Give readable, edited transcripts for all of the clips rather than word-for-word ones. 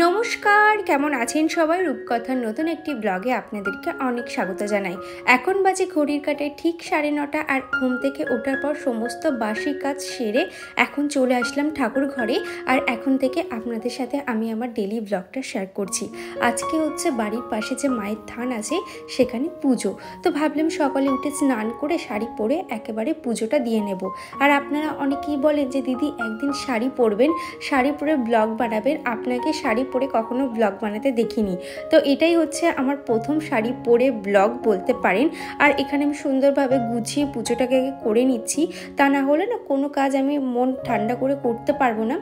নমস্কার, কেমন আছেন সবাই? রূপকথার নতুন একটি ব্লগে আপনাদেরকে অনেক স্বাগত জানাই। এখন বাজে ঘড়ির কাঁটায় ঠিক 9:30 আর ঘুম থেকে ওঠার পর সমস্ত বাসি কাজ সেরে এখন চলে আসলাম ঠাকুর ঘরে। আর এখন থেকে আপনাদের সাথে আমি আমার ডেলি ব্লগটা শেয়ার করছি। আজকে হচ্ছে বাড়ির পাশে যে মায়ের থান আছে সেখানে পুজো, তো ভাবলাম সকালে উঠে স্নান করে শাড়ি পরে একেবারে পুজোটা দিয়ে নেব। আর আপনারা অনেকেই বলেন যে দিদি একদিন শাড়ি পরবেন, শাড়ি পরে ব্লগ বানাবেন। আপনাকে শাড়ি পরে কখনো ব্লগ বানাতে দেখিনি, তো এটাই হচ্ছে আমার প্রথম শাড়ি পরে ব্লগ বলতে পারেন। আর এখানে আমি সুন্দরভাবে গুছিয়ে পুজোটাকে করে নিচ্ছি, তা না হলে না কোনো কাজ আমি মন ঠান্ডা করে করতে পারবো না।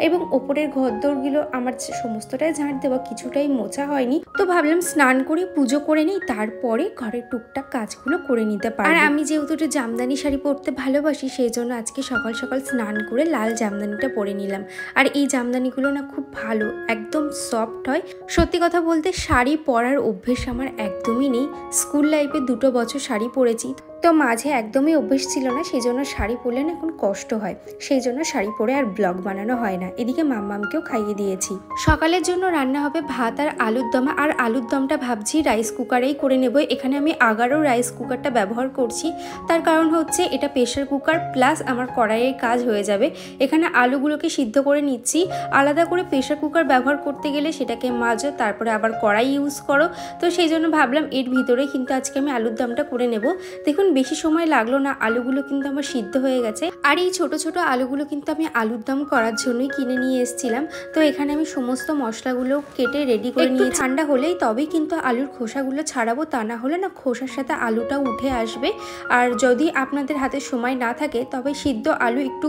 এবং ওপরের ঘরদোরগুলো আমার সমস্তটাই ঝাঁট দেওয়া, কিছুটাই মোছা হয়নি, তো ভাবলাম স্নান করে পুজো করে নিই, তারপরে ঘরের টুকটাক কাজগুলো করে নিতে পারি। আর আমি যেহেতু একটু জামদানি শাড়ি পরতে ভালোবাসি, সেই জন্য আজকে সকাল সকাল স্নান করে লাল জামদানিটা পরে নিলাম। আর এই জামদানিগুলো না খুব ভালো, একদম সফট হয়। সত্যি কথা বলতে শাড়ি পরার অভ্যেস আমার একদমই নেই। স্কুল লাইফে 2 বছর শাড়ি পরেছি, তো মাঝে একদমই অভ্যেস ছিল না, সেই জন্য শাড়ি পরলে না এখন কষ্ট হয়, সেই জন্য শাড়ি পরে আর ব্লগ বানানো হয় না। এদিকে মাম্মামকেও খাইয়ে দিয়েছি। সকালের জন্য রান্না হবে ভাত আর আলুর দম। আর আলুর দমটা ভাবছি রাইস কুকারেই করে নেব। এখানে আমি 11 রাইস কুকারটা ব্যবহার করছি, তার কারণ হচ্ছে এটা প্রেশার কুকার প্লাস আমার কড়াইয়ের কাজ হয়ে যাবে। এখানে আলুগুলোকে সিদ্ধ করে নিচ্ছি। আলাদা করে প্রেশার কুকার ব্যবহার করতে গেলে সেটাকে মাজো, তারপরে আবার কড়াই ইউজ করো, তো সেই জন্য ভাবলাম এর ভিতরে কিন্তু আজকে আমি আলুর দমটা করে নেব। দেখুন বেশি সময় লাগলো না, আলুগুলো কিন্তু আমার সিদ্ধ হয়ে গেছে। আর এই ছোট ছোট আলুগুলো কিন্তু আমি আলুর দম করার জন্যই কিনে নিয়ে এসেছিলাম। তো এখানে আমি সমস্ত মশলাগুলো কেটে রেডি করে নিয়ে ঠান্ডা হলেই তবেই কিন্তু আলুর খোসাগুলো ছাড়াবো, তা না হলে না খোসার সাথে আলুটা উঠে আসবে। আর যদি আপনাদের হাতে সময় না থাকে তবে সিদ্ধ আলু একটু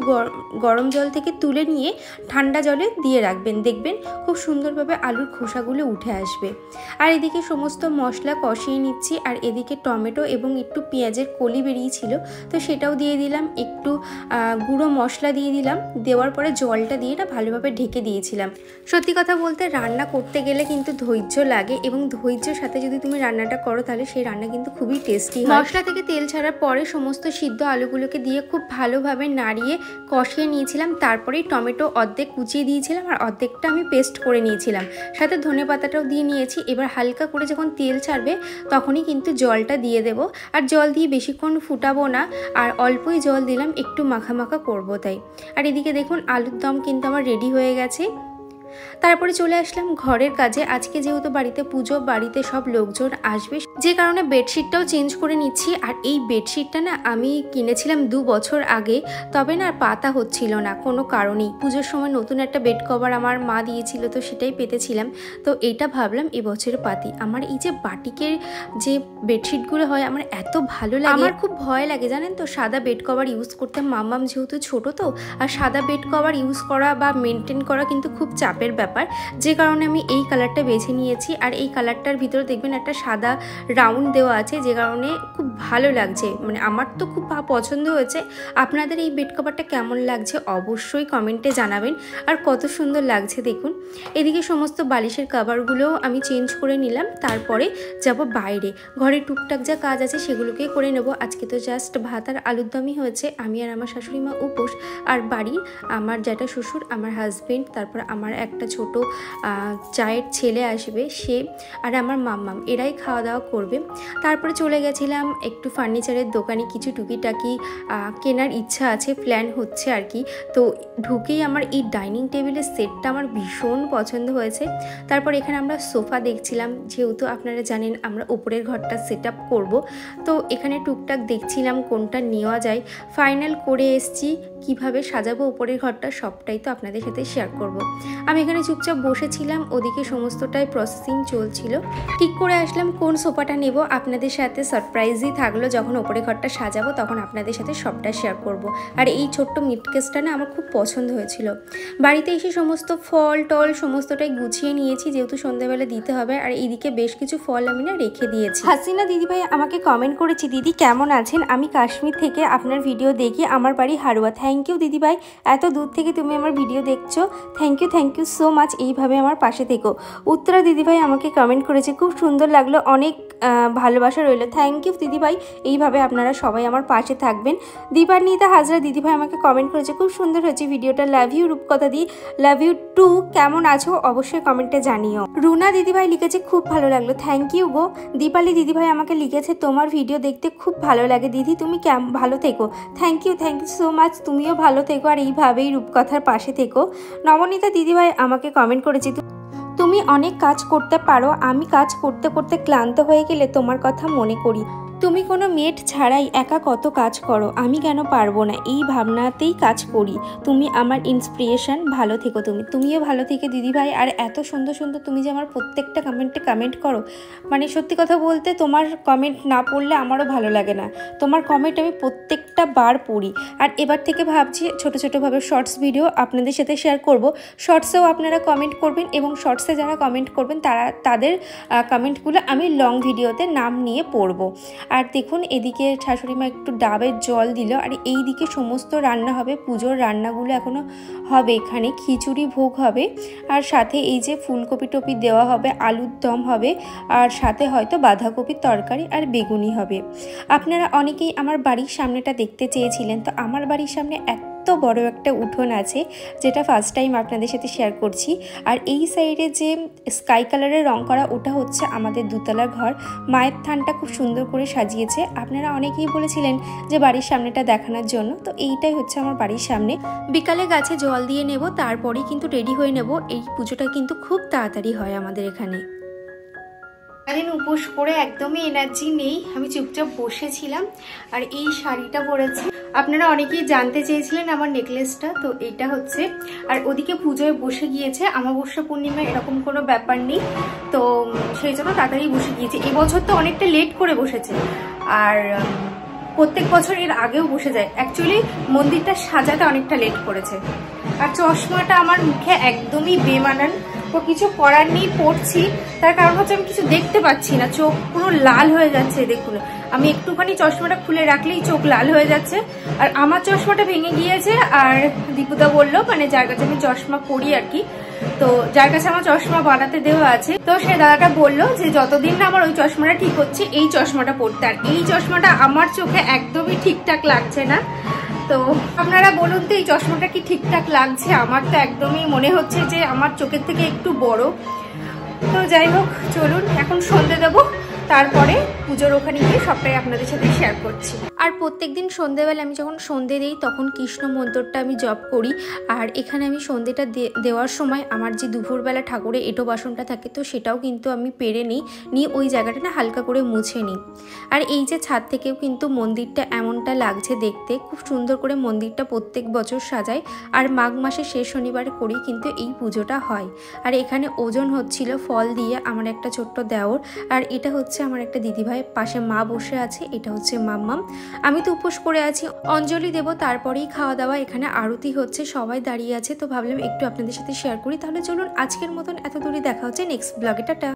গরম জল থেকে তুলে নিয়ে ঠান্ডা জলে দিয়ে রাখবেন, দেখবেন খুব সুন্দরভাবে আলুর খোসাগুলো উঠে আসবে। আর এদিকে সমস্ত মশলা কষিয়ে নিচ্ছি। আর এদিকে টমেটো এবং একটু পেঁয়াজের কলি বেরিয়েছিল, তো সেটাও দিয়ে দিলাম। একটু গুঁড়ো মশলা দিয়ে দিলাম, দেওয়ার পরে জলটা দিয়ে না ভালোভাবে ঢেকে দিয়েছিলাম। সত্যি কথা বলতে রান্না করতে গেলে কিন্তু ধৈর্য লাগে, এবং ধৈর্যের সাথে যদি তুমি রান্নাটা করো তাহলে সেই রান্না কিন্তু খুবই টেস্টি হয়। মশলা থেকে তেল ছাড়ার পরে সমস্ত সিদ্ধ আলুগুলোকে দিয়ে খুব ভালোভাবে নাড়িয়ে কষিয়ে নিয়েছিলাম। তারপরেই টমেটো অর্ধেক কুচিয়ে দিয়েছিলাম আর অর্ধেকটা আমি পেস্ট করে নিয়েছিলাম, সাথে ধনেপাতাটাও দিয়ে নিয়েছি। এবার হালকা করে যখন তেল ছাড়বে তখনই কিন্তু জলটা দিয়ে দেব। আর জল দিয়ে বেশিক্ষণ ফুটাবো না, আর অল্পই জল দিলাম, একটু মাখা মাখা করবো তাই। আর এদিকে দেখুন আলুর দম কিন্তু আমার রেডি হয়ে গেছে। তারপরে চলে আসলাম ঘরের কাজে। আজকে যেহেতু বাড়িতে পুজো, বাড়িতে সব লোকজন আসবে, যে কারণে বেডশিটটাও চেঞ্জ করে নিচ্ছি। আর এই বেডশিটটা না আমি কিনেছিলাম 2 বছর আগে, তবে না আর পাতা হচ্ছিল না কোনো কারণেই। পুজোর সময় নতুন একটা বেড কভার আমার মা দিয়েছিল, তো সেটাই পেতেছিলাম, তো এটা ভাবলাম এবছর পাতি। আমার এই যে বাটিকের যে বেডশিটগুলো হয় আমার এত ভালো লাগে। আমার খুব ভয় লাগে জানেন তো সাদা বেড কভার ইউজ করতে, মাম্মাম যেহেতু ছোট, তো আর সাদা বেড কভার ইউজ করা বা মেনটেন করা কিন্তু খুব চাপের ব্যাপার, যে কারণে আমি এই কালারটা বেছে নিয়েছি। আর এই কালারটার ভিতরে দেখবেন একটা সাদা রাউন্ড দেওয়া আছে, যে কারণে খুব ভালো লাগছে, মানে আমার তো খুব পছন্দ হয়েছে। আপনাদের এই বেড কভারটা কেমন লাগছে অবশ্যই কমেন্টে জানাবেন। আর কত সুন্দর লাগছে দেখুন। এদিকে সমস্ত বালিশের কভারগুলোও আমি চেঞ্জ করে নিলাম, তারপরে যাব বাইরে। ঘরে টুকটাক যা কাজ আছে সেগুলোকে করে নেব। আজকে তো জাস্ট ভাত আর আলুর দমই হয়েছে, আমি আর আমার শাশুড়ি মা উপোস। আর বাড়ির আমার জ্যাঠা শ্বশুর, আমার হাজবেন্ড, তারপর আমার একটা ছোট চায়ের ছেলে আসবে সে, আর আমার মাম্মাম, এরাই খাওয়া দাওয়া করবে। তারপরে চলে গেছিলাম একটু ফার্নিচারের দোকানে, কিছু টুকিটাকি কেনার ইচ্ছা আছে, প্ল্যান হচ্ছে আর কি। তো ঢুকেই আমার এই ডাইনিং টেবিলের সেটটা আমার ভীষণ পছন্দ হয়েছে। তারপর এখানে আমরা সোফা দেখছিলাম, যেহেতু আপনারা জানেন আমরা উপরের ঘরটা সেট আপ করবো, তো এখানে টুকটাক দেখছিলাম কোনটা নেওয়া যায়। ফাইনাল করে এসছি, কিভাবে সাজাবো উপরের ঘরটা সবটাই তো আপনাদের সাথে শেয়ার করব। আমি এখানে চুপচাপ বসেছিলাম, ওদিকে সমস্তটাই প্রসেসিং চলছিল। ঠিক করে আসলাম কোন সোফাটা নেব, আপনাদের সাথে সারপ্রাইজই থাকলো। যখন ওপরে ঘরটা সাজাবো তখন আপনাদের সাথে সবটা শেয়ার করব। আর এই ছোট্ট মিটকেসটা না আমার খুব পছন্দ হয়েছিল। বাড়িতে এসে সমস্ত ফল টল সমস্তটাই গুছিয়ে নিয়েছি, যেহেতু সন্ধ্যাবেলা দিতে হবে। আর এইদিকে বেশ কিছু ফল আমি না রেখে দিয়েছি। হাসিনা দিদিভাই আমাকে কমেন্ট করেছি, দিদি কেমন আছেন, আমি কাশ্মীর থেকে আপনার ভিডিও দেখি, আমার বাড়ি হারোয়া। থ্যাংক ইউ দিদিভাই, এত দূর থেকে তুমি আমার ভিডিও দেখছো, থ্যাংক ইউ সো মাচ। এইভাবে আমার পাশে থেকো। উত্তরা দিদিভাই আমাকে কমেন্ট করেছে, খুব সুন্দর লাগলো, অনেক ভালোবাসা রইল। থ্যাংক ইউ দিদিভাই, এইভাবে আপনারা সবাই আমার পাশে থাকবেন। দীপান্বিতা হাজরা দিদিভাই আমাকে কমেন্ট করেছে, খুব সুন্দর হয়েছে ভিডিওটা, লাভ ইউ রূপকথা দি, লাভ ইউ টু, কেমন আছো অবশ্যই কমেন্টে জানিও। রুনা দিদিভাই লিখেছে খুব ভালো লাগলো, থ্যাংক ইউ গো। দীপালি দিদিভাই আমাকে লিখেছে তোমার ভিডিও দেখতে খুব ভালো লাগে দিদি, তুমি ভালো থেকো। থ্যাংক ইউ সো মাচ, তুমিও ভালো থেকো আর এইভাবেই রূপকথার পাশে থেকো। নবনীতা দিদিভাই আমাকে কমেন্ট করেছে, তুমি অনেক কাজ করতে পারো, আমি কাজ করতে করতে ক্লান্ত হয়ে গেলে তোমার কথা মনে করি, তুমি কোনো মেট ছাড়াই একা কত কাজ করো, আমি কেন পারবো না, এই ভাবনাতেই কাজ করি, তুমি আমার ইন্সপিরেশন, ভালো থেকো তুমিও ভালো থেকে দিদিভাই। আর এত সুন্দর সুন্দর তুমি যে আমার প্রত্যেকটা কমেন্টে কমেন্ট করো, মানে সত্যি কথা বলতে তোমার কমেন্ট না পড়লে আমারও ভালো লাগে না, তোমার কমেন্ট আমি প্রত্যেকটা বার পড়ি। আর এবার থেকে ভাবছি ছোটো ছোটোভাবে শর্টস ভিডিও আপনাদের সাথে শেয়ার করব, শর্টসেও আপনারা কমেন্ট করবেন এবং শর্টসে যারা কমেন্ট করবেন তাদের কমেন্টগুলো আমি লং ভিডিওতে নাম নিয়ে পড়ব। আর দেখুন এদিকে শাশুড়িমা একটু ডাবের জল দিল, আর এই দিকে সমস্ত রান্না হবে, পুজোর রান্নাগুলো এখনও হবে, এখানে খিচুড়ি ভোগ হবে, আর সাথে এই যে ফুলকপি টপি দেওয়া হবে, আলুর দম হবে, আর সাথে হয়তো বাঁধাকপির তরকারি আর বেগুনি হবে। আপনারা অনেকেই আমার বাড়ির সামনেটা দেখতে চেয়েছিলেন, তো আমার বাড়ির সামনে এত বড় একটা উঠোন আছে, যেটা ফার্স্ট টাইম আপনাদের সাথে শেয়ার করছি। আর এই সাইডে যে স্কাই কালারের রং করা, ওটা হচ্ছে আমাদের দুতলার ঘর, মায়ের থানটা খুব সুন্দর করে সাজিয়েছে। আপনারা অনেকেই বলেছিলেন যে বাড়ির সামনেটা দেখানোর জন্য, তো এইটাই হচ্ছে আমার বাড়ির সামনে। বিকালে গাছে জল দিয়ে নেব, তারপরেই কিন্তু রেডি হয়ে নেব। এই পুজোটা কিন্তু খুব তাড়াতাড়ি হয় আমাদের এখানে। সারাদিন উপোস করে একদমই এনার্জি নেই, আমি চুপচাপ বসেছিলাম আর এই শাড়িটা পরেছি। আপনারা অনেকেই জানতে চেয়েছিলেন আমার নেকলেসটা, তো এটা হচ্ছে। আর ওদিকে পুজোয় বসে গিয়েছে, অমাবস্যা পূর্ণিমা এরকম কোনো ব্যাপার নেই, তো সেই জন্য তাড়াতাড়ি বসে গিয়েছে। এবছর তো অনেকটা লেট করে বসেছে, আর প্রত্যেক বছর এর আগেও বসে যায়। অ্যাকচুয়ালি মন্দিরটা সাজাতে অনেকটা লেট করেছে। আর চশমাটা আমার মুখে একদমই বেমানান, তো কিছু করার নেই, পড়ছি। তার কারণ হচ্ছে আমি কিছু দেখতে পাচ্ছি না, চোখ পুরো লাল হয়ে যাচ্ছে। দেখুন আমি একটুখানি চশমাটা খুলে রাখলেই চোখ লাল হয়ে যাচ্ছে। আর আমার চশমাটা ভেঙে গিয়েছে, আর দীপুদা বললো, মানে যার কাছে আমি চশমা পরি আর কি, তো যার কাছে আমার চশমা বানাতে দেওয়া আছে, তো সে দাদাটা বললো যে যতদিন না আমার ওই চশমাটা ঠিক হচ্ছে এই চশমাটা পরতে। আর এই চশমাটা আমার চোখে একদমই ঠিকঠাক লাগছে না, তো আপনারা বলুন তো এই চশমাটা কি ঠিকঠাক লাগছে? আমার তো একদমই মনে হচ্ছে যে আমার চোখের থেকে একটু বড়। তো যাই হোক, চলুন এখন সন্ধে দেবো, তারপরে পুজোর ওখানে গিয়ে সবটাই আপনাদের সাথে শেয়ার করছি। আর প্রত্যেকদিন সন্ধেবেলা আমি যখন সন্ধে দিই তখন কৃষ্ণ মন্ত্রটা আমি জপ করি। আর এখানে আমি সন্ধেটা দেওয়ার সময় আমার যে দুপুরবেলা ঠাকুরের এঁটো বাসনটা থাকে, তো সেটাও কিন্তু আমি পেরে নিই ওই জায়গাটা না হালকা করে মুছে নিই। আর এই যে ছাদ থেকেও কিন্তু মন্দিরটা এমনটা লাগছে দেখতে, খুব সুন্দর করে মন্দিরটা প্রত্যেক বছর সাজায়। আর মাঘ মাসের শেষ শনিবারে করেই কিন্তু এই পুজোটা হয়। আর এখানে ওজন হচ্ছিল ফল দিয়ে আমার একটা ছোট্ট দেওর, আর এটা হচ্ছে আমার একটা দিদিভাই, পাশে মা বসে আছে, এটা হচ্ছে মাম্মাম। আমি তো উপোস করে আছি, অঞ্জলি দেব, তারপরেই খাওয়া দাওয়া। এখানে আরতি হচ্ছে, সবাই দাঁড়িয়ে আছে, তো ভাবলাম একটু আপনাদের সাথে শেয়ার করি। তাহলে চলুন আজকের মতন এত দূরে, দেখা হচ্ছে নেক্সট ব্লগে, টাটা।